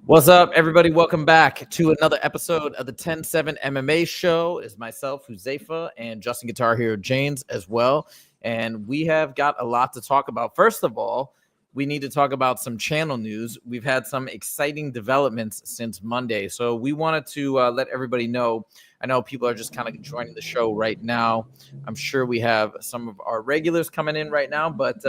What's up, everybody? Welcome back to another episode of the 10-7 show. It's myself, Huzaifa, and Justin Guitar Hero James as well. And we have got a lot to talk about. First of all, we need to talk about some channel news. We've had some exciting developments since Monday. So we wanted to let everybody know. I know people are just kind of joining the show right now. I'm sure we have some of our regulars coming in right now, but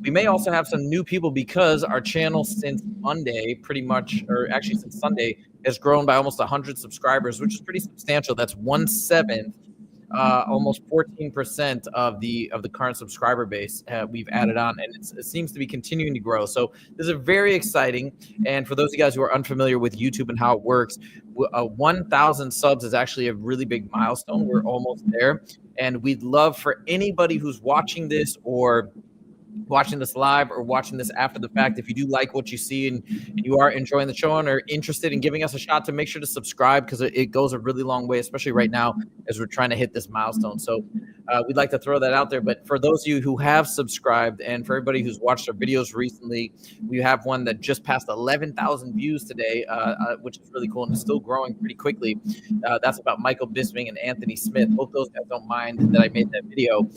we may also have some new people because our channel since Monday, pretty much, or actually since Sunday, has grown by almost 100 subscribers, which is pretty substantial. That's 1/7, almost 14% of the current subscriber base we've added on, and it seems to be continuing to grow. So this is very exciting. And for those of you guys who are unfamiliar with YouTube and how it works, 1,000 subs is actually a really big milestone. We're almost there, and we'd love for anybody who's watching this or watching this live or watching this after the fact, if you do like what you see and you are enjoying the show and are interested in giving us a shot, to make sure to subscribe, because it goes a really long way, especially right now as we're trying to hit this milestone. So we'd like to throw that out there. But for those of you who have subscribed, and for everybody who's watched our videos recently, we have one that just passed 11,000 views today, which is really cool, and it's still growing pretty quickly. That's about Michael Bisping and Anthony Smith. Hope those guys don't mind that I made that video.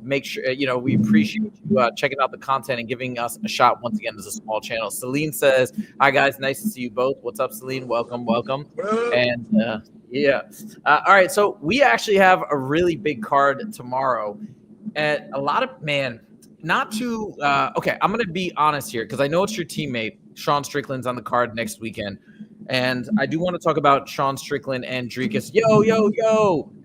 Make sure, we appreciate you checking out the content and giving us a shot. Once again, as a small channel. Celine says, "Hi guys, nice to see you both." What's up, Celine? Welcome. And all right, so we actually have a really big card tomorrow, and a lot of okay, I'm gonna be honest here, because I know it's your teammate Sean Strickland's on the card next weekend, and I do want to talk about Sean Strickland and Dricus. Yo,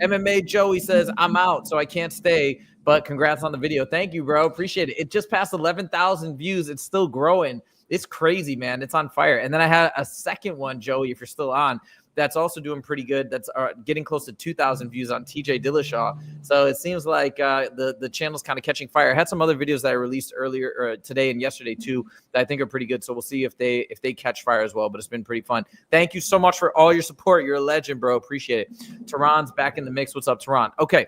MMA Joey says I'm out, so I can't stay. But congrats on the video. Thank you, bro. Appreciate it. It just passed 11,000 views. It's still growing. It's crazy, man. It's on fire. And then I had a second one, Joey, if you're still on, that's also doing pretty good. That's getting close to 2,000 views on TJ Dillashaw. So it seems like the channel's kind of catching fire. I had some other videos that I released earlier, or today and yesterday too, that I think are pretty good. So we'll see if they catch fire as well. But it's been pretty fun. Thank you so much for all your support. You're a legend, bro. Appreciate it. Tehran's back in the mix. What's up, Tehran? Okay,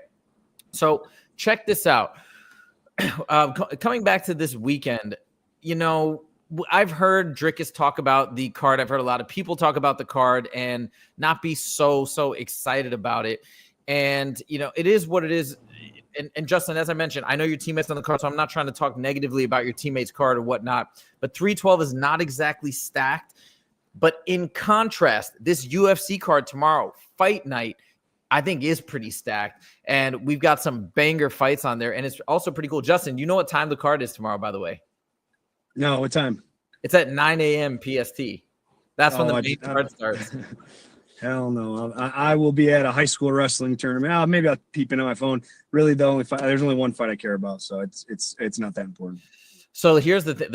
so check this out. Coming back to this weekend, I've heard Dricus talk about the card. I've heard a lot of people talk about the card and not be so excited about it. And, it is what it is. And Justin, as I mentioned, I know your teammates on the card, so I'm not trying to talk negatively about your teammates' card or whatnot. But 312 is not exactly stacked. But in contrast, this UFC card tomorrow, Fight Night, I think is pretty stacked. And we've got some banger fights on there. And it's also pretty cool. Justin, you know what time the card is tomorrow, by the way? No, what time? It's at 9 a.m. PST. That's when the main card starts. Hell no. I will be at a high school wrestling tournament. Maybe I'll peep into my phone. Really, there's only one fight I care about, so it's not that important. So here's the thing.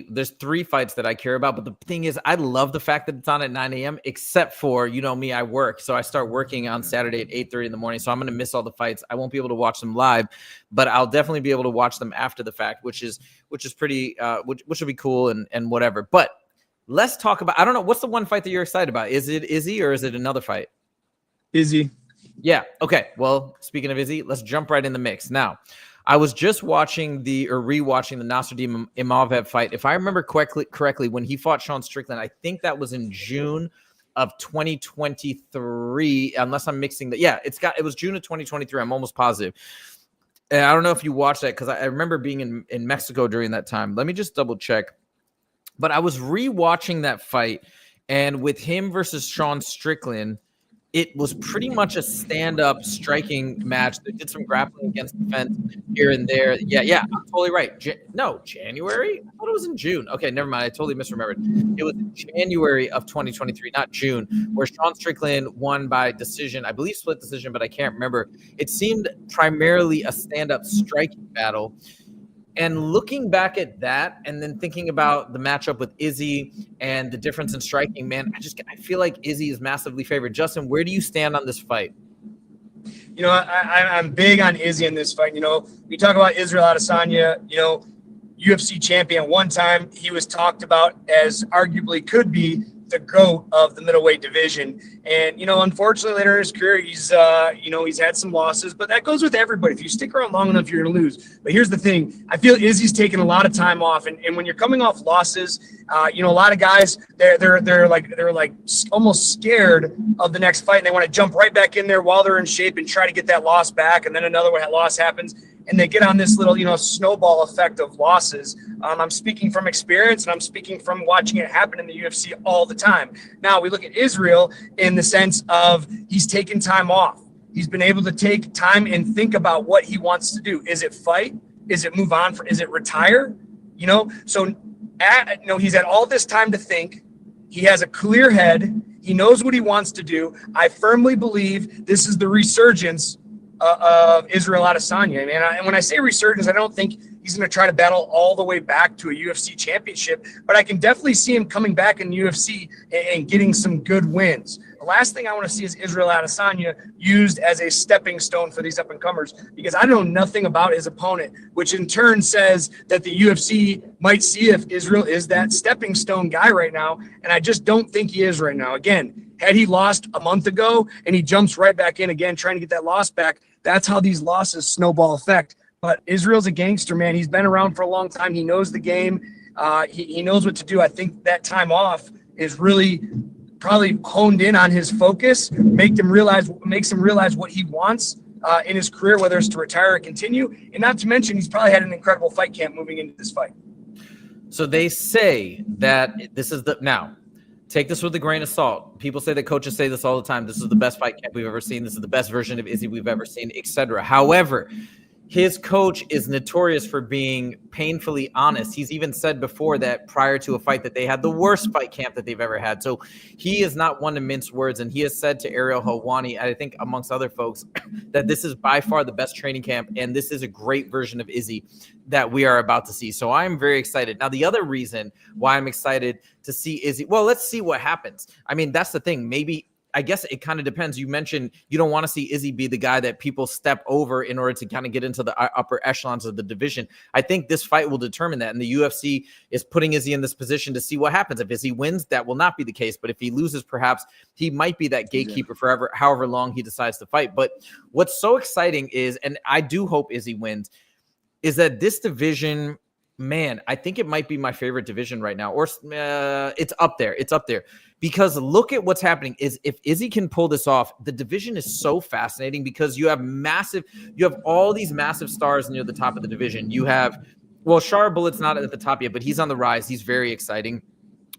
There's 3 fights that I care about, but the thing is, I love the fact that it's on at 9 a.m., except for, me, I work. So I start working on Saturday at 8:30 in the morning. So I'm going to miss all the fights. I won't be able to watch them live, but I'll definitely be able to watch them after the fact, which is pretty, which will be cool and whatever. But let's talk about, I don't know, what's the one fight that you're excited about? Is it Izzy or is it another fight? Izzy. Yeah. Okay. Well, speaking of Izzy, let's jump right in the mix. Now, I was just rewatching the Nasruddin Imavov fight. If I remember correctly, when he fought Sean Strickland, I think that was in June of 2023, unless I'm mixing that. Yeah, it was June of 2023. I'm almost positive. And I don't know if you watched that, because I remember being in Mexico during that time. Let me just double check. But I was rewatching that fight, and with him versus Sean Strickland, it was pretty much a stand-up striking match. They did some grappling against the fence here and there. Yeah, I'm totally right. January? I thought it was in June. Okay, never mind. I totally misremembered. It was in January of 2023, not June, where Sean Strickland won by decision. I believe split decision, but I can't remember. It seemed primarily a stand-up striking battle. And looking back at that, and then thinking about the matchup with Izzy and the difference in striking, man, I feel like Izzy is massively favored. Justin, where do you stand on this fight? I'm big on Izzy in this fight. We talk about Israel Adesanya, UFC champion. One time he was talked about as arguably could be the GOAT of the middleweight division. And, unfortunately later in his career, he's had some losses, but that goes with everybody. If you stick around long enough, you're going to lose. But here's the thing. I feel Izzy's taken a lot of time off. And when you're coming off losses, a lot of guys, they're like almost scared of the next fight. And they want to jump right back in there while they're in shape and try to get that loss back. And then another loss happens. And they get on this little, snowball effect of losses. I'm speaking from experience, and I'm speaking from watching it happen in the UFC all the time. Now, we look at Israel in the sense of he's taken time off. He's been able to take time and think about what he wants to do. Is it fight? Is it move on? Is it retire? So he's had all this time to think. He has a clear head. He knows what he wants to do. I firmly believe this is the resurgence of Israel Adesanya. And when I say resurgence, I don't think he's going to try to battle all the way back to a UFC championship, but I can definitely see him coming back in the UFC and getting some good wins. The last thing I want to see is Israel Adesanya used as a stepping stone for these up-and-comers, because I know nothing about his opponent, which in turn says that the UFC might see if Israel is that stepping stone guy right now, and I just don't think he is right now. Again, had he lost a month ago and he jumps right back in again trying to get that loss back, that's how these losses snowball effect. But Israel's a gangster, man. He's been around for a long time. He knows the game. He knows what to do. I think that time off is really probably honed in on his focus, makes him realize what he wants in his career, whether it's to retire or continue. And not to mention, he's probably had an incredible fight camp moving into this fight. So they say that this is now, take this with a grain of salt. People say that coaches say this all the time. This is the best fight camp we've ever seen. This is the best version of Izzy we've ever seen, etc. However, his coach is notorious for being painfully honest. He's even said before that prior to a fight that they had the worst fight camp that they've ever had. So he is not one to mince words. And he has said to Ariel Helwani, I think amongst other folks, that this is by far the best training camp. And this is a great version of Izzy that we are about to see. So I'm very excited. Now, the other reason why I'm excited to see Izzy, well, let's see what happens. I mean, that's the thing. Maybe, I guess it kind of depends. You mentioned you don't want to see Izzy be the guy that people step over in order to kind of get into the upper echelons of the division. I think this fight will determine that. And the UFC is putting Izzy in this position to see what happens. If Izzy wins, that will not be the case. But if he loses, perhaps he might be that gatekeeper forever, however long he decides to fight. But what's so exciting is, and I do hope Izzy wins, is that this division, man, I think it might be my favorite division right now. Or it's up there. It's up there. Because look at what's happening is if Izzy can pull this off, the division is so fascinating because you have all these massive stars near the top of the division. You have, well, Shara Bullet's not at the top yet, but he's on the rise. He's very exciting.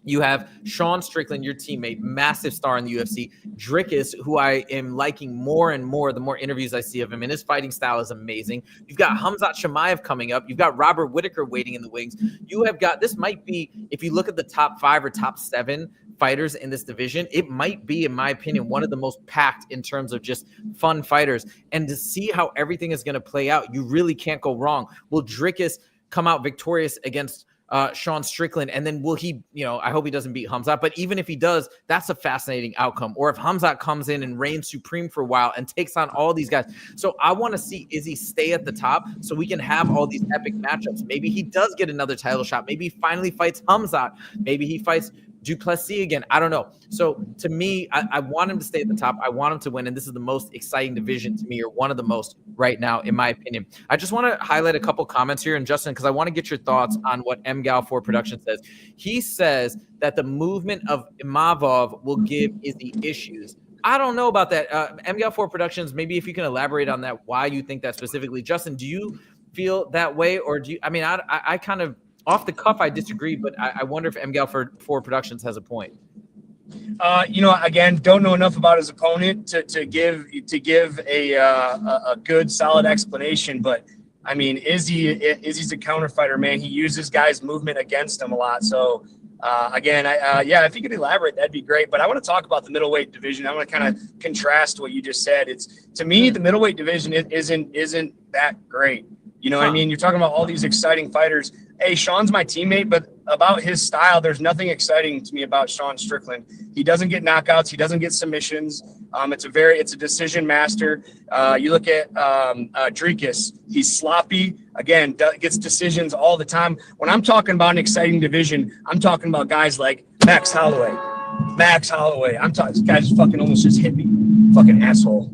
You have Sean Strickland, your teammate, massive star in the UFC. Dricus, who I am liking more and more the more interviews I see of him, and his fighting style is amazing. You've got Khamzat Chimaev coming up. You've got Robert Whittaker waiting in the wings. You have got, this might be, if you look at the top 5 or top 7 fighters in this division, it might be, in my opinion, one of the most packed in terms of just fun fighters. And to see how everything is going to play out, you really can't go wrong. Will Dricus come out victorious against Sean Strickland, and then will he, I hope he doesn't beat Khamzat, but even if he does, that's a fascinating outcome. Or if Khamzat comes in and reigns supreme for a while and takes on all these guys. So I want to see Izzy stay at the top so we can have all these epic matchups. Maybe he does get another title shot. Maybe he finally fights Khamzat. Maybe he fights Duplessis again. I don't know. So to me, I want him to stay at the top. I want him to win. And this is the most exciting division to me, or one of the most right now, in my opinion. I just want to highlight a couple comments here. And Justin, because I want to get your thoughts on what MGal4 Production says. He says that the movement of Imavov will give Izzy issues. I don't know about that. MGal4 Productions, maybe if you can elaborate on that, why you think that specifically. Justin, do you feel that way? Or do you, I kind of, off the cuff, I disagree, but I wonder if MGal4 Productions has a point. Again, don't know enough about his opponent to give a good, solid explanation. But I mean, Izzy's a counter fighter, man. He uses guys' movement against him a lot. So again, if you could elaborate, that'd be great. But I want to talk about the middleweight division. I want to kind of contrast what you just said. It's, to me, the middleweight division isn't that great. You know what I mean? You're talking about all these exciting fighters. Hey, Sean's my teammate, but about his style, there's nothing exciting to me about Sean Strickland. He doesn't get knockouts. He doesn't get submissions. It's a decision master. You look at Dricus. He's sloppy. Again, gets decisions all the time. When I'm talking about an exciting division, I'm talking about guys like Max Holloway, Max Holloway. I'm talking. This guy just fucking almost just hit me. Fucking asshole.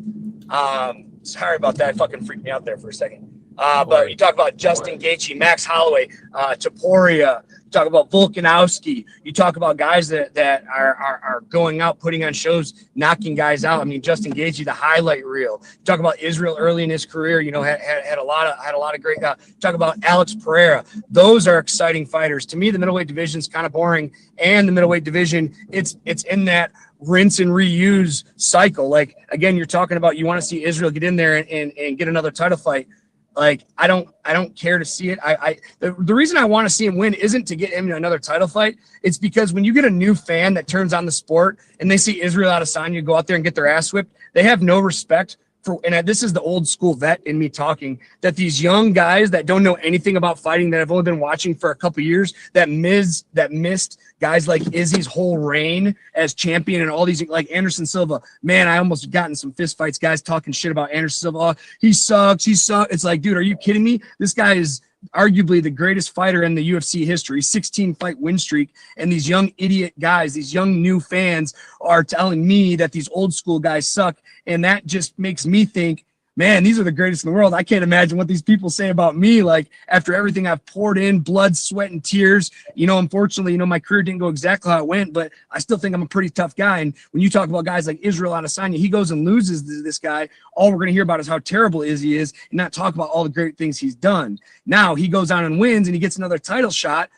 Sorry about that. Fucking freaked me out there for a second. But you talk about Justin Gaethje, Max Holloway, Topuria. You talk about Volkanovski. You talk about guys that are going out, putting on shows, knocking guys out. I mean, Justin Gaethje, the highlight reel. You talk about Israel early in his career. You know, had a lot of great. Talk about Alex Pereira. Those are exciting fighters. To me, the middleweight division is kind of boring, and the middleweight division, it's in that rinse and reuse cycle. Like, again, you're talking about you want to see Israel get in there and get another title fight. Like, I don't care to see it. The reason I want to see him win isn't to get him in another title fight. It's because when you get a new fan that turns on the sport and they see Israel Adesanya go out there and get their ass whipped, they have no respect for, and this is the old school vet in me talking, that these young guys that don't know anything about fighting, that have only been watching for a couple years, that missed guys like Izzy's whole reign as champion, and all these, like Anderson Silva. Man, I almost gotten some fist fights, guys talking shit about Anderson Silva. Oh, he sucks. It's like, dude, are you kidding me? This guy is arguably the greatest fighter in the UFC history, 16-fight win streak, and these young idiot guys, these young new fans are telling me that these old school guys suck, and that just makes me think, man, these are the greatest in the world. I can't imagine what these people say about me, like, after everything I've poured in, blood, sweat, and tears. You know, unfortunately, you know, my career didn't go exactly how it went, but I still think I'm a pretty tough guy. And when you talk about guys like Israel Adesanya, he goes and loses this guy. All we're going to hear about is how terrible Izzy is, and not talk about all the great things he's done. Now he goes on and wins, and he gets another title shot.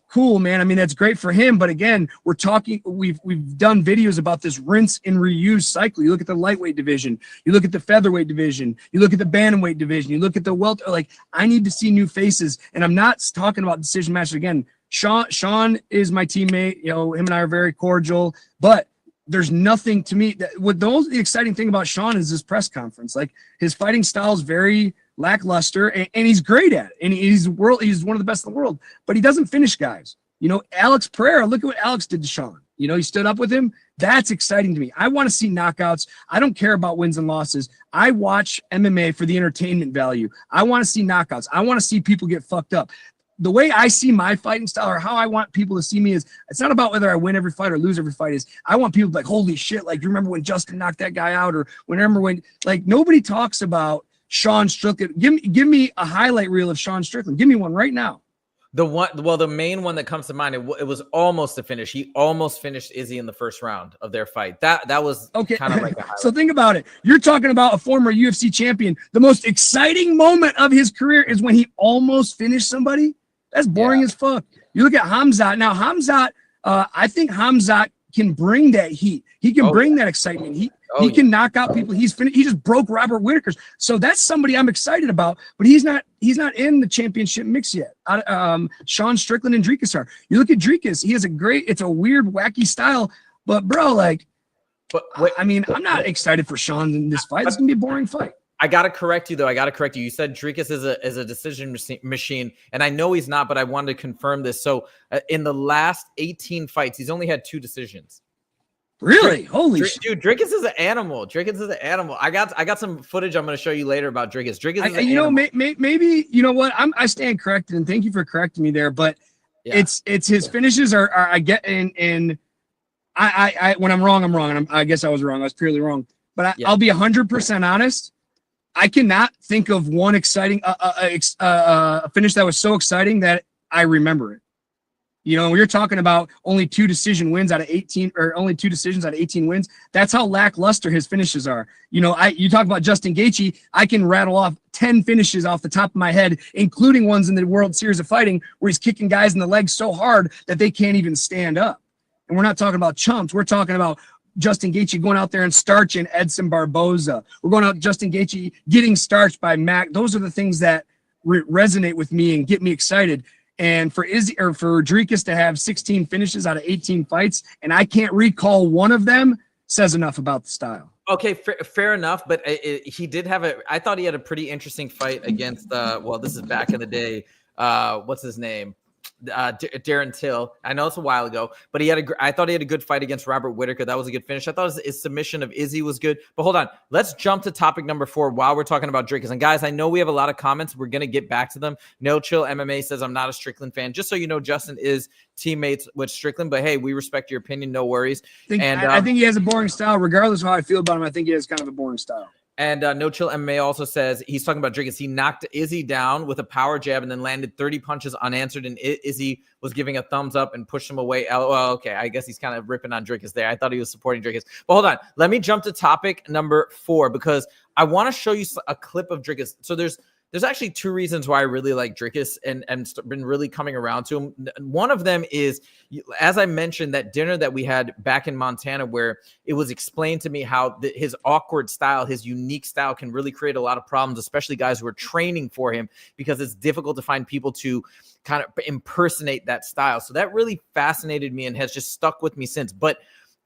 Cool, man. I mean, that's great for him. But again, we're talking, we've done videos about this rinse and reuse cycle. You look at the lightweight division, you look at the featherweight division, you look at the bantamweight division, you look at the welter. Like, I need to see new faces. And I'm not talking about decision matches. Again, Sean is my teammate. You know, him and I are very cordial, but there's nothing to me that the exciting thing about Sean is his press conference. Like, his fighting style is very lackluster, and he's great at it, and he's one of the best in the world, but he doesn't finish guys. You know, Alex Pereira, look at what Alex did to Sean. You know, he stood up with him. That's exciting to me. I want to see knockouts. I don't care about wins and losses. I watch MMA for the entertainment value. I want to see knockouts. I want to see people get fucked up. The way I see my fighting style, or how I want people to see me, is it's not about whether I win every fight or lose every fight. Is I want people to be like, holy shit, like, you remember when Justin knocked that guy out, or when, like, nobody talks about Sean Strickland. Give me a highlight reel of Sean Strickland. Give me one right now. The main one that comes to mind, it was almost a finish. He almost finished Izzy in the first round of their fight. That was okay. Kind of like a highlight. So think about it. You're talking about a former UFC champion. The most exciting moment of his career is when he almost finished somebody. That's boring as fuck. You look at Khamzat. Now, Khamzat, I think Khamzat can bring that heat. He can bring that excitement. He can knock out people. He just broke Robert Whittaker's. So that's somebody I'm excited about, but he's not in the championship mix yet. Sean Strickland and Dricus are. You look at Dricus, he has it's a weird, wacky style, but bro, like, I mean, I'm not excited for Sean in this fight. It's gonna be a boring fight. I got to correct you, though. You said Dricus is a decision machine, and I know he's not, but I wanted to confirm this. So in the last 18 fights, he's only had 2 decisions. Really? Holy shit. Dude, Dricus is an animal. I got some footage I'm going to show you later about Dricus. Maybe, you know what? I stand corrected, and thank you for correcting me there, but it's his finishes are I get, and I when I'm wrong, I'm wrong, and I guess I was wrong. I was purely wrong. But I'll be 100% honest. I cannot think of one exciting a finish that was so exciting that I remember it. You know, you're talking about only 2 decision wins out of 18, or only 2 decisions out of 18 wins. That's how lackluster his finishes are. You know, you talk about Justin Gaethje, I can rattle off 10 finishes off the top of my head, including ones in the World Series of Fighting where he's kicking guys in the legs so hard that they can't even stand up. And we're not talking about chumps. We're talking about Justin Gaethje going out there and starching Edson Barboza. We're going out Justin Gaethje getting starched by Mac. Those are the things that resonate with me and get me excited. And for Izzy, or for Dricus to have 16 finishes out of 18 fights, and I can't recall one of them, says enough about the style. Okay, fair enough. But he did have I thought he had a pretty interesting fight against. Well, this is back in the day. What's his name? Darren Till. I know it's a while ago, but I thought he had a good fight against Robert Whittaker. That was a good finish. I thought his submission of Izzy was good. But hold on, let's jump to topic number 4 while we're talking about Dricus. And guys, I know we have a lot of comments. We're gonna get back to them. No Chill MMA says I'm not a Strickland fan. Just so you know, Justin is teammates with Strickland, but hey, we respect your opinion. No worries. I think he has a boring style, regardless of how I feel about him. I think he has kind of a boring style. And No Chill MMA also says he's talking about Dricus. He knocked Izzy down with a power jab and then landed 30 punches unanswered. And Izzy was giving a thumbs up and pushed him away. Well, okay, I guess he's kind of ripping on Dricus there. I thought he was supporting Dricus. But hold on. Let me jump to topic number 4 because I want to show you a clip of Dricus. So there's actually 2 reasons why I really like Dricus and been really coming around to him. One of them is, as I mentioned, that dinner that we had back in Montana where it was explained to me how his awkward style, his unique style can really create a lot of problems, especially guys who are training for him, because it's difficult to find people to kind of impersonate that style. So that really fascinated me and has just stuck with me since. But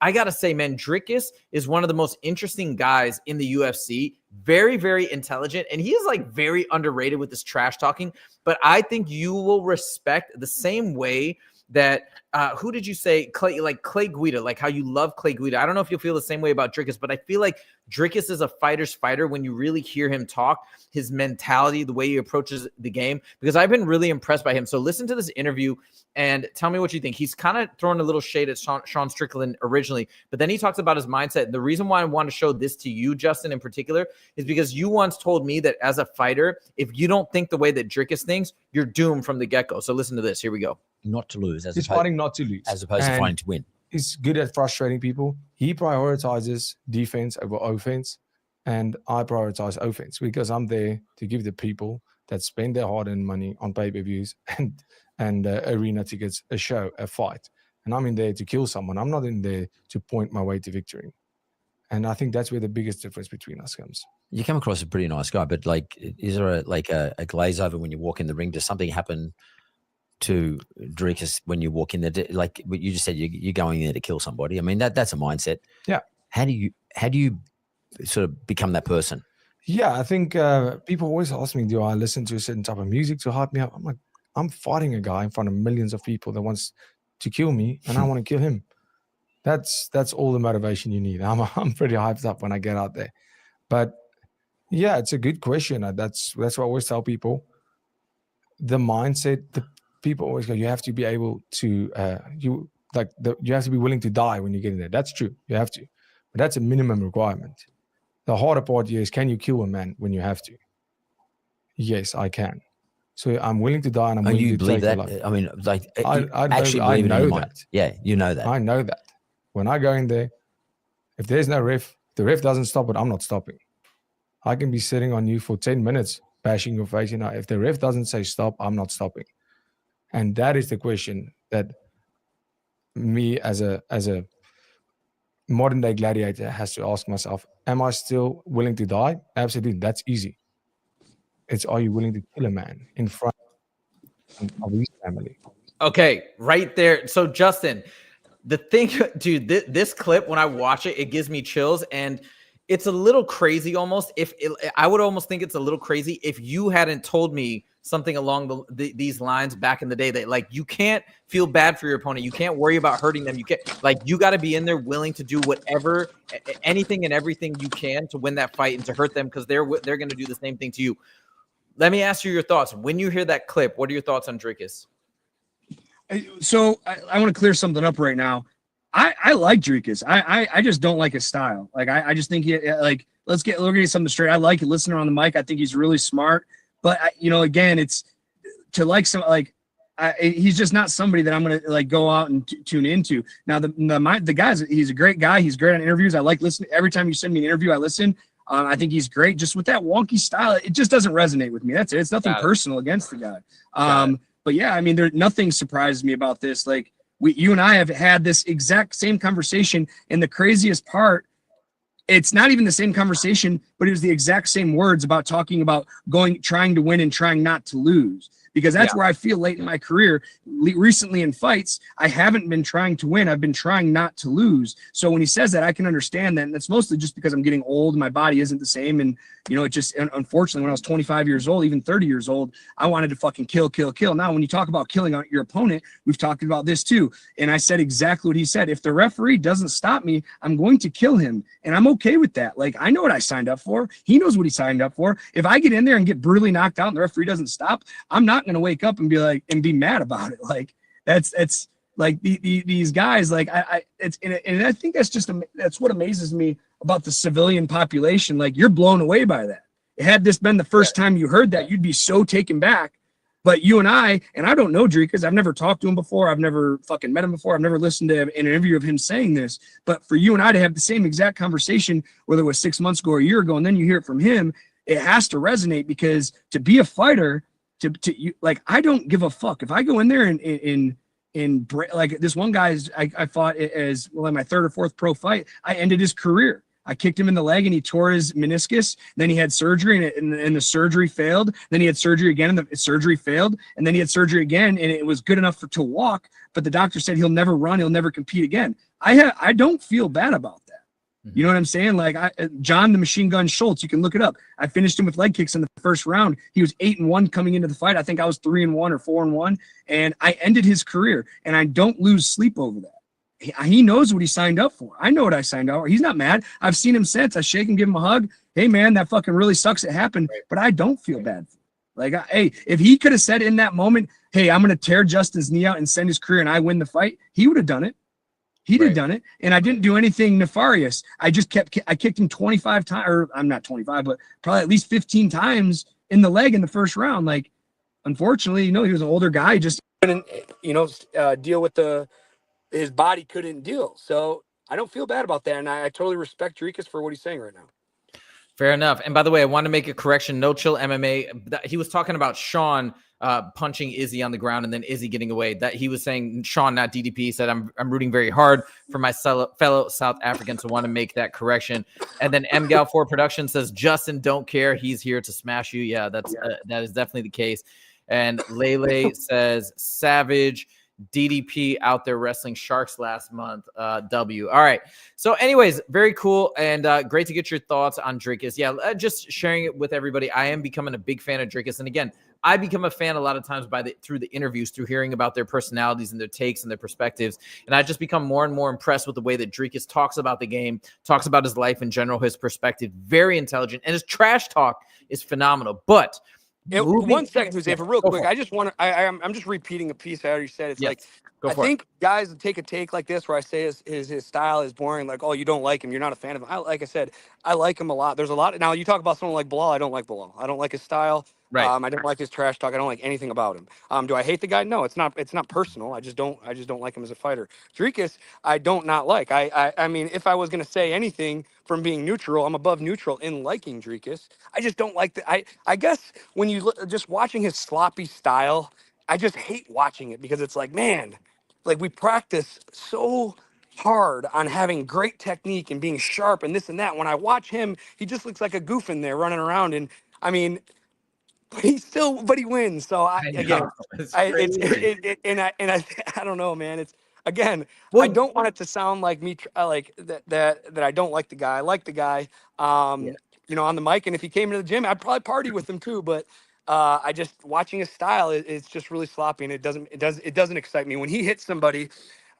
I got to say, man, Dricus is one of the most interesting guys in the UFC. Very, very intelligent. And he is like very underrated with this trash talking. But I think you will respect the same way that, who did you say? Clay Guida, like how you love Clay Guida. I don't know if you'll feel the same way about Dricus, but I feel like Dricus is a fighter's fighter when you really hear him talk, his mentality, the way he approaches the game, because I've been really impressed by him. So listen to this interview and tell me what you think. He's kind of throwing a little shade at Sean Strickland originally, but then he talks about his mindset. The reason why I want to show this to you, Justin, in particular, is because you once told me that as a fighter, if you don't think the way that Dricus thinks, you're doomed from the get-go. So listen to this. Here we go. Not to lose. He's fighting not to lose. As opposed to fighting to win. He's good at frustrating people. He prioritizes defense over offense, and I prioritize offense because I'm there to give the people that spend their hard-earned money on pay-per-views and arena tickets a show, a fight. And I'm in there to kill someone. I'm not in there to point my way to victory. And I think that's where the biggest difference between us comes. You come across a pretty nice guy, but like, is there a glaze over when you walk in the ring? Does something happen to Dricus when you walk in there? Like you just said, you're going there to kill somebody. I mean, that's a mindset. Yeah. How do you sort of become that person? Yeah, I think people always ask me, do I listen to a certain type of music to hype me up? I'm like, I'm fighting a guy in front of millions of people that wants to kill me, and I want to kill him. That's all the motivation you need. I'm pretty hyped up when I get out there. But yeah, it's a good question. That's what I always tell people. The mindset, people always go, you have to be able to, you have to be willing to die when you get in there. That's true. You have to. But that's a minimum requirement. The harder part here is, can you kill a man when you have to? Yes, I can. So I'm willing to die, and I'm willing to take that? life. I mean, like, I actually I believe know in your that. mind. Yeah, you know that. I know that. When I go in there, if there's no ref, the ref doesn't stop it, I'm not stopping. I can be sitting on you for 10 minutes, bashing your face. If the ref doesn't say stop, I'm not stopping. And that is the question that me as a modern day gladiator has to ask myself. Am I still willing to die? Absolutely. That's easy. It's, are you willing to kill a man in front of his family? Okay, right there. So Justin, the thing, dude, this clip, when I watch it, it gives me chills, and it's a little crazy almost. I would almost think it's a little crazy if you hadn't told me something along these lines back in the day, that like, you can't feel bad for your opponent. You can't worry about hurting them. You got to be in there willing to do whatever, anything and everything you can to win that fight and to hurt them, because they're going to do the same thing to you. Let me ask you your thoughts. When you hear that clip, what are your thoughts on Dricus? So I want to clear something up right now. I like Dricus. I just don't like his style. Like, I just think let's get something straight. I like it listening on the mic. I think he's really smart. But again, it's to like some, like, he's just not somebody that I'm going to like go out and tune into. Now the guy's, he's a great guy. He's great on interviews. I like listening. Every time you send me an interview, I listen. I think he's great. Just with that wonky style, it just doesn't resonate with me. That's it. It's nothing personal against the guy. But yeah, I mean, nothing surprises me about this. Like, you and I have had this exact same conversation, and the craziest part, it's not even the same conversation, but it was the exact same words about talking about trying to win and trying not to lose. because that's where I feel late in my career. Recently in fights, I haven't been trying to win. I've been trying not to lose. So when he says that, I can understand that. And that's mostly just because I'm getting old. My body isn't the same. And, you know, it just, unfortunately, when I was 25 years old, even 30 years old, I wanted to fucking kill. Now, when you talk about killing your opponent, we've talked about this too. And I said exactly what he said. If the referee doesn't stop me, I'm going to kill him. And I'm okay with that. Like, I know what I signed up for. He knows what he signed up for. If I get in there and get brutally knocked out and the referee doesn't stop, I'm not going to wake up and be like, and be mad about it. Like, that's like these guys, like I think that's what amazes me about the civilian population. Like, you're blown away by that. Had this been the first time you heard that, you'd be so taken back. But you and I don't know Dricus. I've never talked to him before. I've never fucking met him before. I've never listened to an interview of him saying this. But for you and I to have the same exact conversation, whether it was 6 months ago or a year ago, and then you hear it from him, it has to resonate, because to be a fighter, like, I don't give a fuck. If I go in there and like this one guy, I fought as well in my third or fourth pro fight, I ended his career. I kicked him in the leg and he tore his meniscus. Then he had surgery and the surgery failed. Then he had surgery again and the surgery failed. And then he had surgery again and it was good enough to walk. But the doctor said he'll never run. He'll never compete again. I don't feel bad about that. You know what I'm saying? Like, John the Machine Gun Schultz, you can look it up. I finished him with leg kicks in the first round. He was 8-1 coming into the fight. I think I was 3-1 or 4-1. And I ended his career. And I don't lose sleep over that. He knows what he signed up for. I know what I signed up for. He's not mad. I've seen him since. I shake him, give him a hug. Hey, man, that fucking really sucks. It happened. But I don't feel bad for him. Like, hey, if he could have said in that moment, hey, I'm going to tear Justin's knee out and send his career and I win the fight, he would have done it. He'd have done it. And I didn't do anything nefarious. I just I kicked him 25 times, or I'm not 25, but probably at least 15 times in the leg in the first round. Like, unfortunately, you know, he was an older guy. He just couldn't, you know, deal with his body couldn't deal. So I don't feel bad about that. And I totally respect Dricus for what he's saying right now. Fair enough. And by the way, I want to make a correction. No Chill MMA. He was talking about Sean punching Izzy on the ground and then Izzy getting away. That he was saying Sean, not DDP. He said, I'm rooting very hard for my fellow South Africans. So want to make that correction. And then MGal4 Production says, Justin, don't care. He's here to smash you. Yeah, that is definitely the case. And Lele says, Savage. DDP out there wrestling sharks last month. W. All right. So anyways, very cool and great to get your thoughts on Dricus. Yeah, just sharing it with everybody. I am becoming a big fan of Dricus. And again, I become a fan a lot of times through the interviews, through hearing about their personalities and their takes and their perspectives. And I just become more and more impressed with the way that Dricus talks about the game, talks about his life in general, his perspective, very intelligent. And his trash talk is phenomenal. But 1 second, Jose, for real quick. I just want to. I'm just repeating a piece I already said. It's like I think guys take a take like this where I say his style is boring. Like, oh, you don't like him, you're not a fan of him. Like I said, I like him a lot. There's a lot. Now you talk about someone like Bilal. I don't like Bilal. I don't like his style. Right. I don't like his trash talk. I don't like anything about him. Do I hate the guy? No, it's not personal. I just don't like him as a fighter. Dricus, I don't not like. I mean, if I was gonna say anything from being neutral, I'm above neutral in liking Dricus. I just don't like I guess when you look, just watching his sloppy style, I just hate watching it because it's like, man, like we practice so hard on having great technique and being sharp and this and that. When I watch him, he just looks like a goof in there running around. And I mean, but he wins. So I don't know, man. It's again, I don't want it to sound like me, like that I don't like the guy. I like the guy, you know, on the mic. And if he came to the gym, I'd probably party with him too. But I just watching his style, it's just really sloppy, and it doesn't excite me when he hits somebody.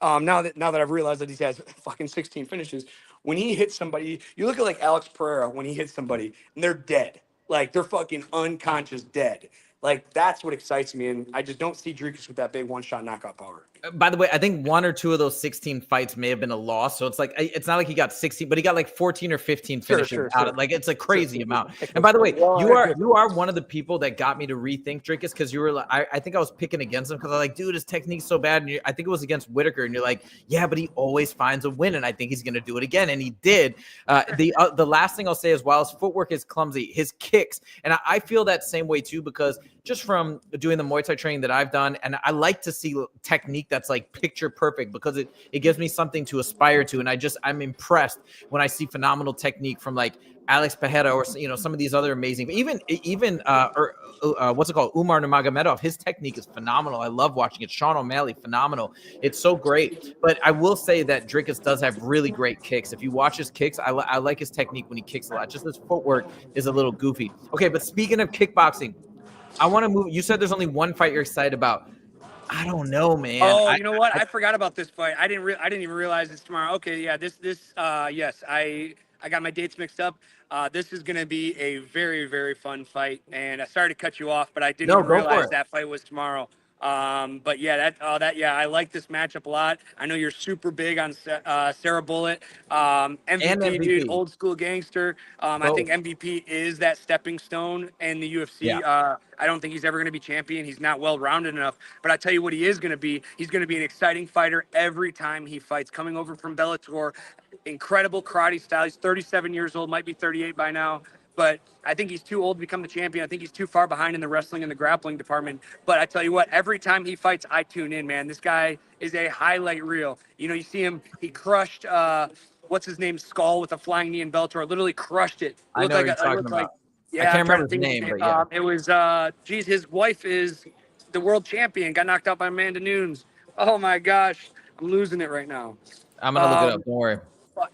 Now that I've realized that he has fucking 16 finishes, when he hits somebody, you look at like Alex Pereira when he hits somebody and they're dead. Like, they're fucking unconscious dead. Like, that's what excites me. And I just don't see Dricus with that big one-shot knockout power. By the way, I think 1 or 2 of those 16 fights may have been a loss. So it's like, it's not like he got 16, but he got like 14 or 15 finishes out of, like, it's a crazy amount. And by the way, you are one of the people that got me to rethink Dricus, because you were like, I think I was picking against him because I was like, dude, his technique's so bad. And I think it was against Whitaker, and you're like, yeah, but he always finds a win, and I think he's going to do it again. And he did. The last thing I'll say is, while his footwork is clumsy, his kicks, and I feel that same way too, because just from doing the Muay Thai training that I've done. And I like to see technique that's like picture perfect because it gives me something to aspire to. And I'm impressed when I see phenomenal technique from like Alex Pereira or, you know, some of these other amazing, even what's it called? Umar Nurmagomedov. His technique is phenomenal. I love watching it. Sean O'Malley, phenomenal. It's so great. But I will say that Dricus does have really great kicks. If you watch his kicks, I like his technique when he kicks a lot. Just his footwork is a little goofy. Okay, but speaking of kickboxing, I want to move. You said there's only one fight you're excited about. I don't know, man. Oh, you know what? I forgot about this fight. I didn't even realize it's tomorrow. Okay, yeah, yes, I got my dates mixed up. This is going to be a very, very fun fight. And I sorry to cut you off, but I didn't even realize that fight was tomorrow. But yeah, I like this matchup a lot. I know you're super big on Shara Bullet, MVP, dude, old school gangster. I think MVP is that stepping stone in the UFC. Yeah. I don't think he's ever going to be champion. He's not well-rounded enough. But I tell you what he is going to be. He's going to be an exciting fighter every time he fights. Coming over from Bellator, incredible karate style. He's 37 years old, might be 38 by now. But I think he's too old to become the champion. I think he's too far behind in the wrestling and the grappling department. But I tell you what, every time he fights, I tune in, man. This guy is a highlight reel. You know, you see him, he crushed, what's his name, Skull with a flying knee in Bellator. Literally crushed it. I know what you're talking about. Yeah, I can't remember his name, but yeah. It was, his wife is the world champion, got knocked out by Amanda Nunes. Oh, my gosh. I'm losing it right now. I'm going to look it up. Don't worry.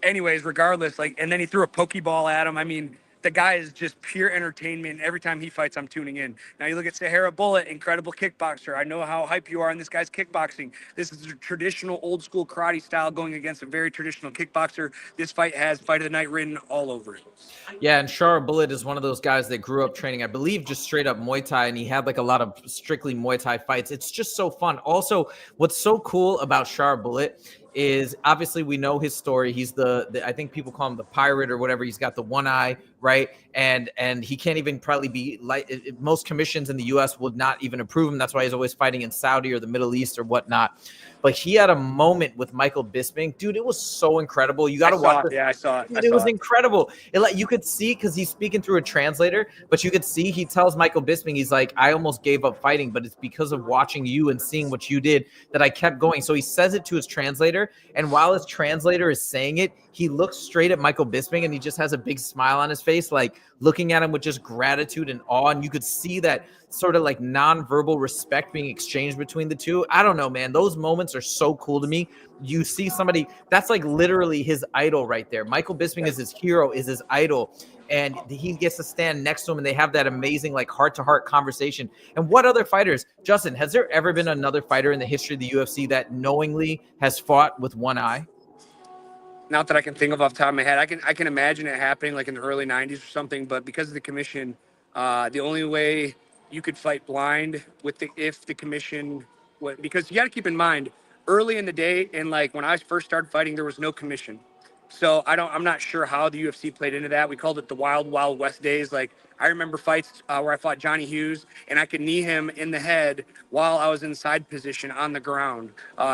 Anyways, regardless, and then he threw a pokeball at him. I mean, the guy is just pure entertainment. Every time he fights, I'm tuning in. Now you look at Shara Bullet, incredible kickboxer. I know how hype you are on this guy's kickboxing. This is a traditional old school karate style going against a very traditional kickboxer. This fight has fight of the night written all over it. Yeah, and Shara Bullet is one of those guys that grew up training, I believe, just straight up Muay Thai, and he had like a lot of strictly Muay Thai fights. It's just so fun. Also, what's so cool about Shara Bullet is obviously we know his story. He's the I think people call him the pirate or whatever. He's got the one eye, right? And he can't even probably be like, most commissions in the US would not even approve him. That's why he's always fighting in Saudi or the Middle East or whatnot. But he had a moment with Michael Bisping. Dude, it was so incredible. You got to watch it. Yeah, I saw it. Dude, it was incredible. You could see, because he's speaking through a translator, but you could see he tells Michael Bisping, he's like, I almost gave up fighting, but it's because of watching you and seeing what you did that I kept going. So he says it to his translator, and while his translator is saying it, he looks straight at Michael Bisping, and he just has a big smile on his face, like looking at him with just gratitude and awe. And you could see that sort of like nonverbal respect being exchanged between the two. I don't know, man. Those moments are so cool to me. You see somebody that's like literally his idol right there. Michael Bisping is his hero, is his idol. And he gets to stand next to him, and they have that amazing like heart-to-heart conversation. And what other fighters, Justin, has there ever been another fighter in the history of the UFC that knowingly has fought with one eye? Not that I can think of off the top of my head. I can imagine it happening like in the early 90s or something, but because of the commission, the only way you could fight blind with if the commission, because you got to keep in mind, early in the day, and like when I first started fighting, there was no commission. So I'm not sure how the UFC played into that. We called it the Wild Wild West days. Like I remember fights where I fought Johnny Hughes, and I could knee him in the head while I was in side position on the ground.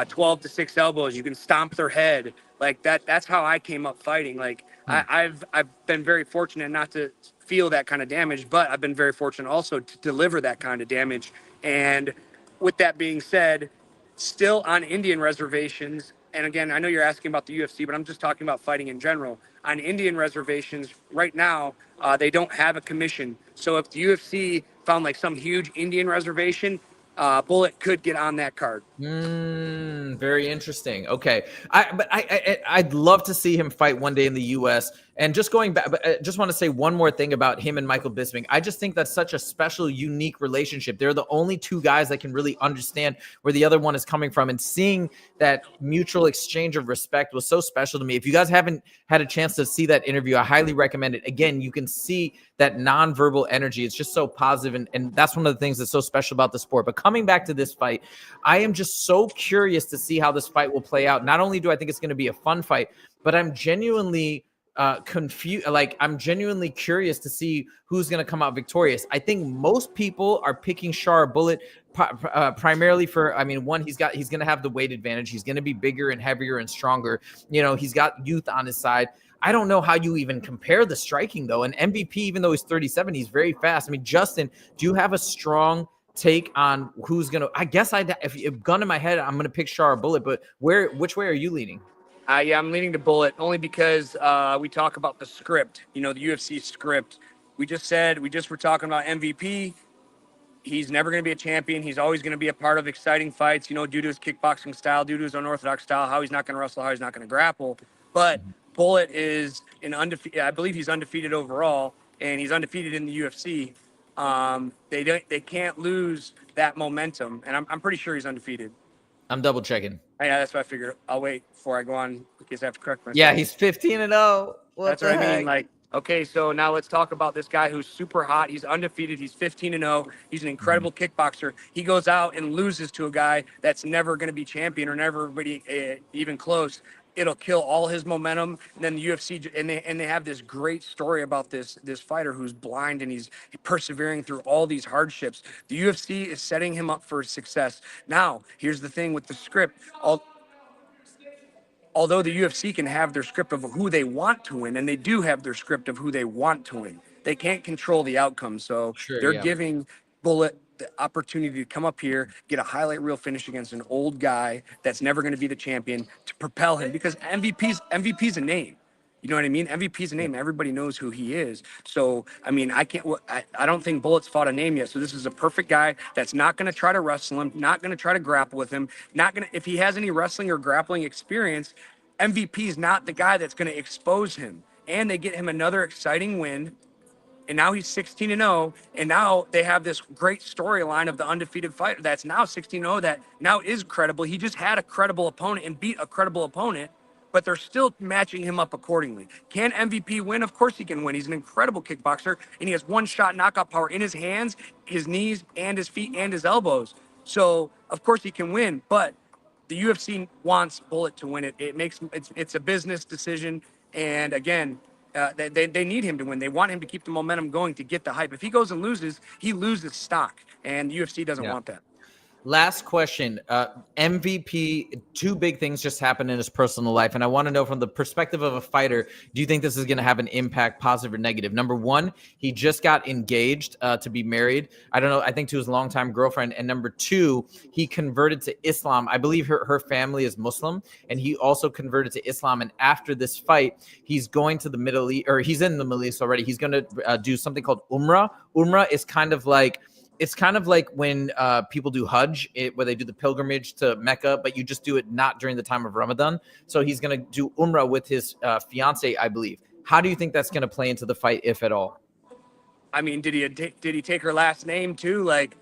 12 to 6 elbows. You can stomp their head like that. That's how I came up fighting. Like I've been very fortunate not to feel that kind of damage, but I've been very fortunate also to deliver that kind of damage. And with that being said, still on Indian reservations. And again, I know you're asking about the UFC, but I'm just talking about fighting in general. On Indian reservations right now, they don't have a commission. So if the UFC found like some huge Indian reservation, Bullet could get on that card. Very interesting. Okay. I'd love to see him fight one day in the US. And just going back, but I just want to say one more thing about him and Michael Bisping. I just think that's such a special, unique relationship. They're the only two guys that can really understand where the other one is coming from. And seeing that mutual exchange of respect was so special to me. If you guys haven't had a chance to see that interview, I highly recommend it. Again, you can see that nonverbal energy. It's just so positive. And that's one of the things that's so special about the sport. But coming back to this fight, I am just so curious to see how this fight will play out. Not only do I think it's going to be a fun fight, but I'm genuinely confused. Like, I'm genuinely curious to see who's going to come out victorious. I think most people are picking Shara Bullet primarily for, I mean, one, he's going to have the weight advantage. He's going to be bigger and heavier and stronger. You know, he's got youth on his side. I don't know how you even compare the striking, though. And MVP, even though he's 37, he's very fast. I mean, Justin, do you have a strong take on who's going to, I guess if gun in my head, I'm going to pick Shara Bullet, but which way are you leaning? Yeah, I'm leaning to Bullet only because we talk about the script, you know, the UFC script. We just were talking about MVP. He's never going to be a champion. He's always going to be a part of exciting fights, you know, due to his kickboxing style, due to his unorthodox style, how he's not going to wrestle, how he's not going to grapple. But Bullet is I believe he's undefeated overall, and he's undefeated in the UFC. They can't lose that momentum, and I'm pretty sure he's undefeated. I'm double checking. Yeah, that's what I figured. I'll wait before I go on in case I have to correct myself. Yeah, he's 15-0. That's what I mean. Like, okay, so now let's talk about this guy who's super hot. He's undefeated. He's 15-0. He's an incredible kickboxer. He goes out and loses to a guy that's never going to be champion or never really even close. It'll kill all his momentum. And then the UFC and they have this great story about this fighter who's blind and he's persevering through all these hardships. The UFC is setting him up for success. Now, here's the thing with the script. Although the UFC can have their script of who they want to win, and they do have their script of who they want to win, they can't control the outcome. So they're giving Bullet the opportunity to come up here, get a highlight reel finish against an old guy that's never going to be the champion to propel him, because MVP's a name. You know what I mean? MVP's a name. Everybody knows who he is. So, I mean, I don't think Bullet's fought a name yet. So this is a perfect guy that's not going to try to wrestle him, not going to try to grapple with him, if he has any wrestling or grappling experience, MVP is not the guy that's going to expose him. And they get him another exciting win. And now he's 16-0. And now they have this great storyline of the undefeated fighter that's now 16-0 that now is credible. He just had a credible opponent and beat a credible opponent, but they're still matching him up accordingly. Can MVP win? Of course he can win. He's an incredible kickboxer, and he has one-shot knockout power in his hands, his knees, and his feet, and his elbows. So, of course he can win, but the UFC wants Bullet to win it. It's a business decision, and again, they need him to win. They want him to keep the momentum going to get the hype. If he goes and loses, he loses stock, and the UFC doesn't want that. Last question. MVP, two big things just happened in his personal life. And I want to know from the perspective of a fighter, do you think this is going to have an impact, positive or negative? Number one, he just got engaged to be married. I don't know. I think to his longtime girlfriend. And number two, he converted to Islam. I believe her family is Muslim, and he also converted to Islam. And after this fight, he's going to the Middle East, or he's in the Middle East already. He's going to do something called Umrah. Umrah is kind of like when people do Hajj, where they do the pilgrimage to Mecca, but you just do it not during the time of Ramadan. So he's going to do Umrah with his fiance, I believe. How do you think that's going to play into the fight, if at all? I mean, did he take her last name too? Like,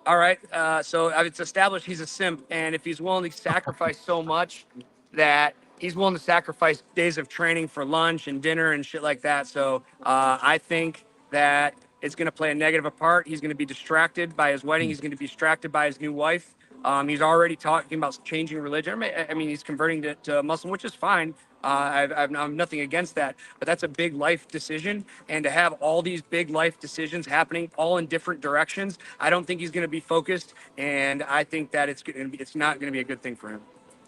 all right, so it's established he's a simp, and if he's willing to sacrifice so much that he's willing to sacrifice days of training for lunch and dinner and shit like that. So I think that it's going to play a negative part. He's going to be distracted by his wedding. He's going to be distracted by his new wife. He's already talking about changing religion. I mean, he's converting to Muslim, which is fine. I've nothing against that, but that's a big life decision. And to have all these big life decisions happening all in different directions, I don't think he's going to be focused. And I think that it's not going to be a good thing for him.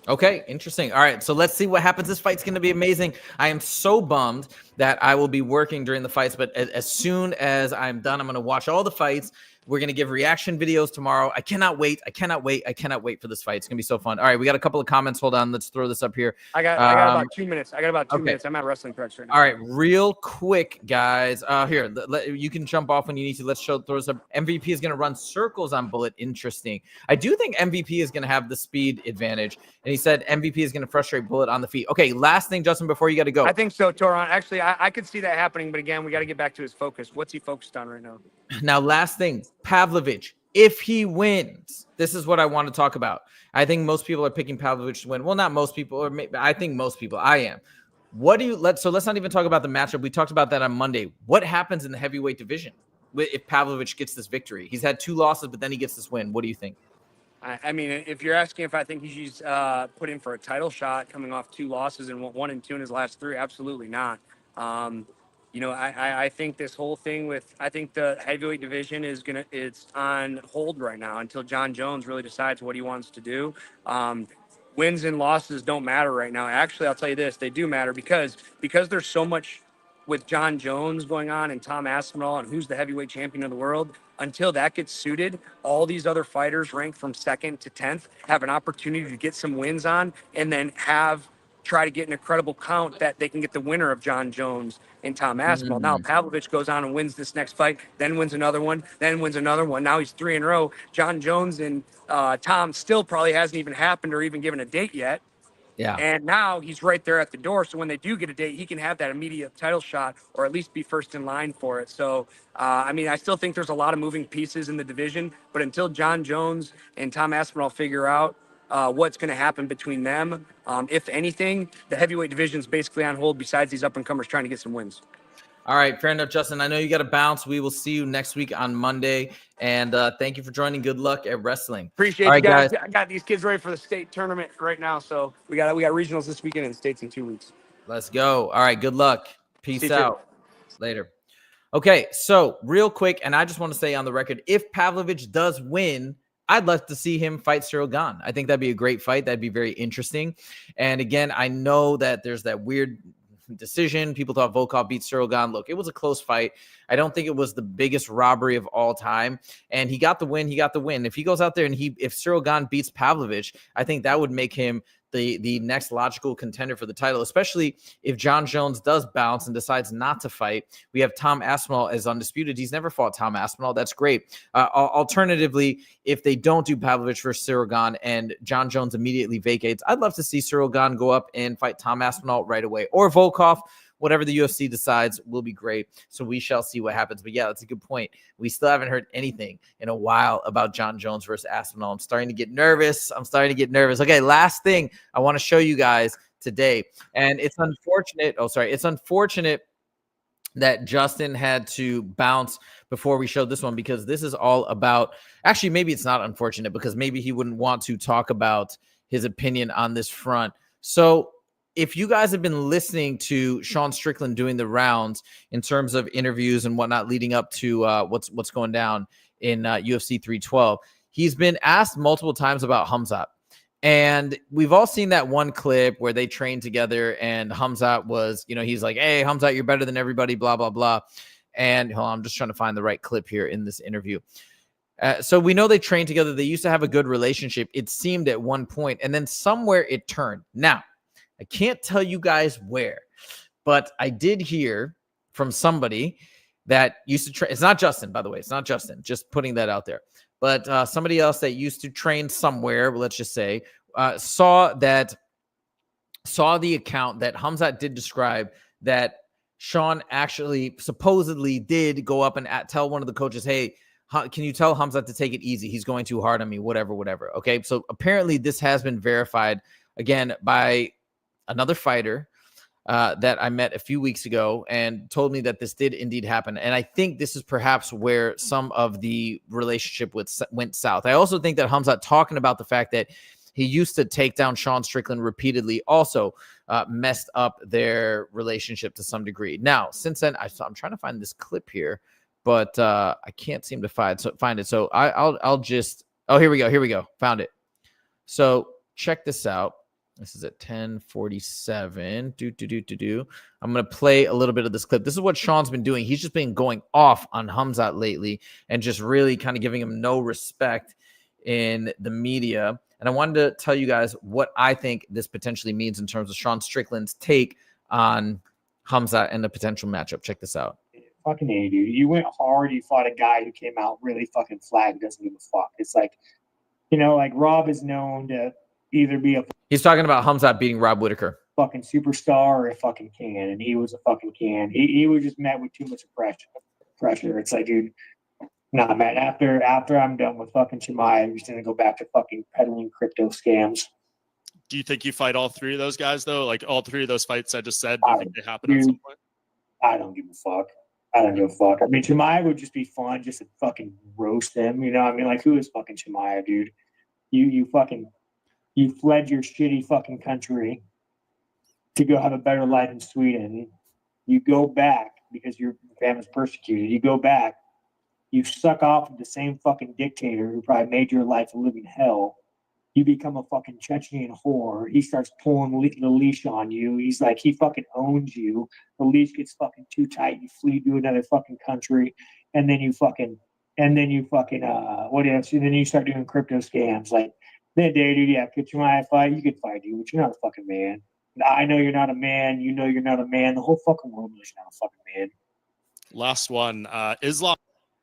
Okay, interesting. All right, so let's see what happens. This fight's going to be amazing. I am so bummed that I will be working during the fights, but as soon as I'm done, I'm going to watch all the fights. We're going to give reaction videos tomorrow. I cannot wait. I cannot wait for this fight. It's going to be so fun. All right, we got a couple of comments. Hold on. Let's throw this up here. I got about 2 minutes. I got about 2 minutes. I'm at Wrestling Crux right now. All right, real quick, guys. Here, you can jump off when you need to. Let's throw this up. MVP is going to run circles on Bullet. Interesting. I do think MVP is going to have the speed advantage. And he said MVP is going to frustrate Bullet on the feet. Okay, last thing, Justin, before you got to go. I think so, Toron. Actually, I could see that happening. But again, we got to get back to his focus. What's he focused on right now? Now, last thing, Pavlovich, if he wins, this is what I want to talk about. I think most people are picking Pavlovich to win. Well, not most people, or maybe I think most people. I am. Let's not even talk about the matchup. We talked about that on Monday. What happens in the heavyweight division if Pavlovich gets this victory? He's had 2 losses, but then he gets this win. What do you think? I mean, if you're asking if I think he's put in for a title shot coming off 2 losses and 1 and 2 in his last 3, absolutely not. You know, I think this whole thing I think the heavyweight division it's on hold right now until John Jones really decides what he wants to do. Wins and losses don't matter right now. Actually, I'll tell you this, they do matter because there's so much with John Jones going on and Tom Aspinall and who's the heavyweight champion of the world. Until that gets suited, all these other fighters ranked from 2nd to 10th have an opportunity to get some wins on and then try to get an incredible count that they can get the winner of John Jones and Tom Aspinall. Now Pavlovich goes on and wins this next fight, then wins another one, then wins another one. Now he's 3 in a row. John Jones and Tom still probably hasn't even happened or even given a date yet. Yeah. And now he's right there at the door. So when they do get a date, he can have that immediate title shot or at least be first in line for it. So, I mean, I still think there's a lot of moving pieces in the division, but until John Jones and Tom Aspinall figure out what's going to happen between them, if anything, the heavyweight division is basically on hold besides these up-and-comers trying to get some wins. All right, fair enough, Justin. I know you got to bounce. We will see you next week on Monday. And thank you for joining. Good luck at wrestling. Appreciate All you right, guys. I got these kids ready for the state tournament right now. So we got regionals this weekend and states in 2 weeks. Let's go. All right, good luck. Peace See you out. Later. Okay, so real quick, and I just want to say on the record, if Pavlovich does win, I'd love to see him fight Cyril Gane. I think that'd be a great fight. That'd be very interesting. And again, I know that there's that weird decision. People thought Volkov beat Cyril Gane. Look, it was a close fight. I don't think it was the biggest robbery of all time. And he got the win. He got the win. If he goes out there and if Cyril Gane beats Pavlovich, I think that would make him the next logical contender for the title, especially if John Jones does bounce and decides not to fight. We have Tom Aspinall as undisputed. He's never fought Tom Aspinall. That's great. Alternatively, if they don't do Pavlovich versus Cyril Gane and John Jones immediately vacates, I'd love to see Cyril Gane go up and fight Tom Aspinall right away, or Volkov. Whatever the UFC decides will be great. So we shall see what happens. But yeah, that's a good point. We still haven't heard anything in a while about John Jones versus Aspinall. I'm starting to get nervous. Okay, last thing I want to show you guys today. And it's unfortunate. It's unfortunate that Justin had to bounce before we showed this one, because this is all about, actually, maybe it's not unfortunate because maybe he wouldn't want to talk about his opinion on this front. So if you guys have been listening to Sean Strickland doing the rounds in terms of interviews and whatnot leading up to what's going down in UFC 312, he's been asked multiple times about Khamzat. And we've all seen that one clip where they trained together and Khamzat was, he's like, hey, Khamzat, you're better than everybody, blah, blah, blah. And hold on, I'm just trying to find the right clip here in this interview. So we know they trained together. They used to have a good relationship, it seemed, at one point, and then somewhere it turned. Now, I can't tell you guys where, but I did hear from somebody that used to train. It's not Justin, by the way. It's not Justin. Just putting that out there. But somebody else that used to train somewhere, let's just say, saw the account that Khamzat did describe that Sean actually supposedly did go up and tell one of the coaches, hey, can you tell Khamzat to take it easy? He's going too hard on me, whatever. Okay, so apparently this has been verified, again, by another fighter that I met a few weeks ago and told me that this did indeed happen. And I think this is perhaps where some of the relationship went south. I also think that Khamzat talking about the fact that he used to take down Sean Strickland repeatedly also messed up their relationship to some degree. Now, since then, I'm trying to find this clip here, but I can't seem to find it. So I'll just, here we go. Found it. So check this out. This is at 10:47. I'm going to play a little bit of this clip. This is what Sean's been doing. He's just been going off on Khamzat lately and just really kind of giving him no respect in the media. And I wanted to tell you guys what I think this potentially means in terms of Sean Strickland's take on Khamzat and the potential matchup. Check this out. Fucking A, dude. You went hard. You fought a guy who came out really fucking flat and doesn't give a fuck. It's like, like Rob is known to either be a He's talking about Khamzat beating Rob Whittaker. Fucking superstar or a fucking can, and he was a fucking can. He was just met with too much pressure. It's like, dude, nah, man. After I'm done with fucking Chimaev, I'm just gonna go back to fucking peddling crypto scams. Do you think you fight all three of those guys though? Like all three of those fights I just said, do you think they happen at some point? I don't give a fuck. I don't give a fuck. I mean, Chimaev would just be fun, just to fucking roast him. I mean, like, who is fucking Chimaev, dude? You fled your shitty fucking country to go have a better life in Sweden. You go back because your family's persecuted. You go back, you suck off with the same fucking dictator who probably made your life a living hell. You become a fucking Chechnyan whore. He starts pulling the leash on you. He's like, he fucking owns you. The leash gets fucking too tight. You flee to another fucking country. And then you fucking, what else? And then you start doing crypto scams. Like, then, dude, yeah, could you mind fight? You could fight, dude, but you're not a fucking man. I know you're not a man. You know you're not a man. The whole fucking world knows you're not a fucking man. Last one, Islam.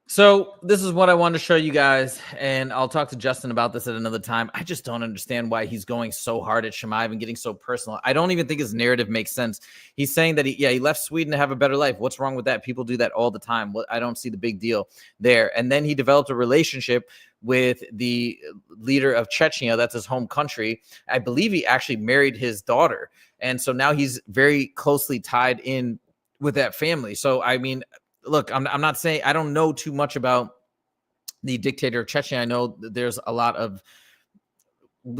So this is what I wanted to show you guys, and I'll talk to Justin about this at another time. I just don't understand why he's going so hard at Chimaev and getting so personal. I don't even think his narrative makes sense. He's saying that he left Sweden to have a better life. What's wrong with that? People do that all the time. I don't see the big deal there. And then he developed a relationship with the leader of Chechnya. That's his home country. I believe he actually married his daughter. And so now he's very closely tied in with that family. So, I mean, look, I'm not saying I don't know too much about the dictator of Chechnya. I know there's a lot of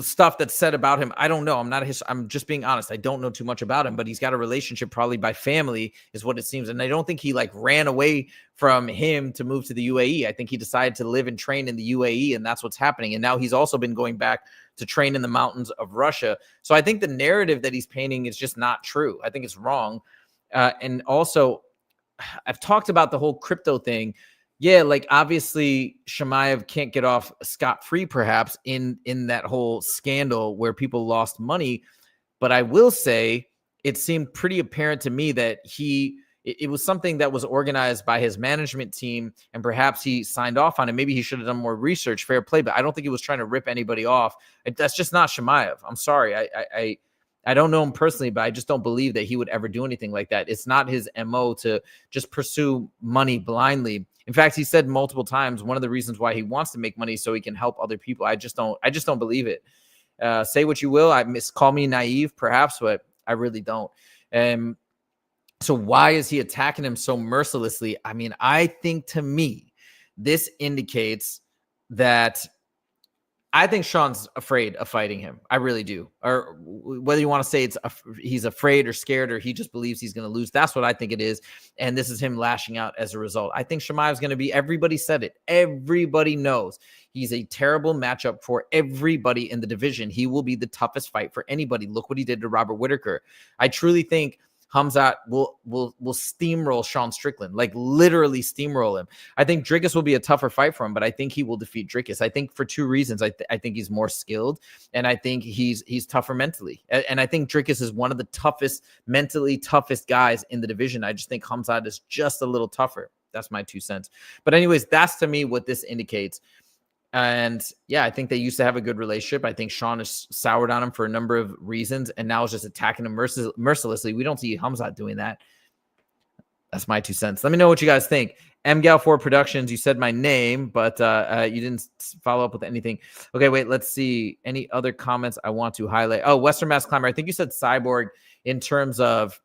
stuff that's said about him. I don't know. I'm just being honest. I don't know too much about him, but he's got a relationship probably by family is what it seems. And I don't think he like ran away from him to move to the UAE. I think he decided to live and train in the UAE, and that's what's happening. And now he's also been going back to train in the mountains of Russia. So I think the narrative that he's painting is just not true. I think it's wrong. And also, I've talked about the whole crypto thing. Yeah, like obviously Chimaev can't get off scot-free perhaps in that whole scandal where people lost money. But I will say it seemed pretty apparent to me that it was something that was organized by his management team, and perhaps he signed off on it. Maybe he should have done more research, fair play, but I don't think he was trying to rip anybody off. That's just not Chimaev. I'm sorry. I don't know him personally, but I just don't believe that he would ever do anything like that. It's not his MO to just pursue money blindly. In fact, he said multiple times, one of the reasons why he wants to make money is so he can help other people. I just don't believe it. Say what you will. Call me naive perhaps, but I really don't. So why is he attacking him so mercilessly? I mean, I think to me, this indicates that I think Sean's afraid of fighting him. I really do. Or whether you want to say he's afraid or scared or he just believes he's going to lose. That's what I think it is. And this is him lashing out as a result. I think Chimaev's going to be, everybody said it. Everybody knows he's a terrible matchup for everybody in the division. He will be the toughest fight for anybody. Look what he did to Robert Whittaker. I truly think Khamzat will steamroll Sean Strickland, like literally steamroll him. I think Dricus will be a tougher fight for him, but I think he will defeat Dricus. I think for two reasons. I think he's more skilled, and I think he's tougher mentally. And I think Dricus is one of the mentally toughest guys in the division. I just think Khamzat is just a little tougher. That's my 2 cents. But anyways, that's to me what this indicates. And yeah, I think they used to have a good relationship. I think Sean is soured on him for a number of reasons, and now is just attacking him mercilessly. We don't see Khamzat doing that. That's my 2 cents. Let me know what you guys think. MGal4 Productions, you said my name, but you didn't follow up with anything. Okay, wait, let's see. Any other comments I want to highlight? Oh, Western Mass Climber. I think you said Cyborg in terms of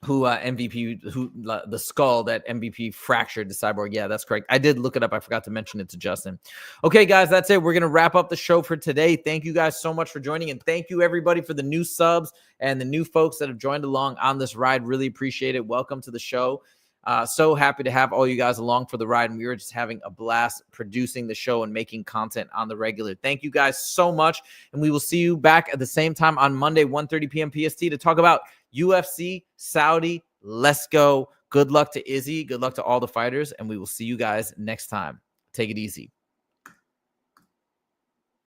who the skull that MVP fractured to Cyborg. Yeah, that's correct. I did look it up. I forgot to mention it to Justin. Okay, guys, that's it. We're going to wrap up the show for today. Thank you guys so much for joining, and thank you everybody for the new subs and the new folks that have joined along on this ride. Really appreciate it. Welcome to the show. So happy to have all you guys along for the ride, and we were just having a blast producing the show and making content on the regular. Thank you guys so much, and we will see you back at the same time on Monday, 1:30 p.m. PST to talk about UFC Saudi. Let's go. Good luck to Izzy. Good luck to all the fighters, and we will see you guys next time. Take it easy.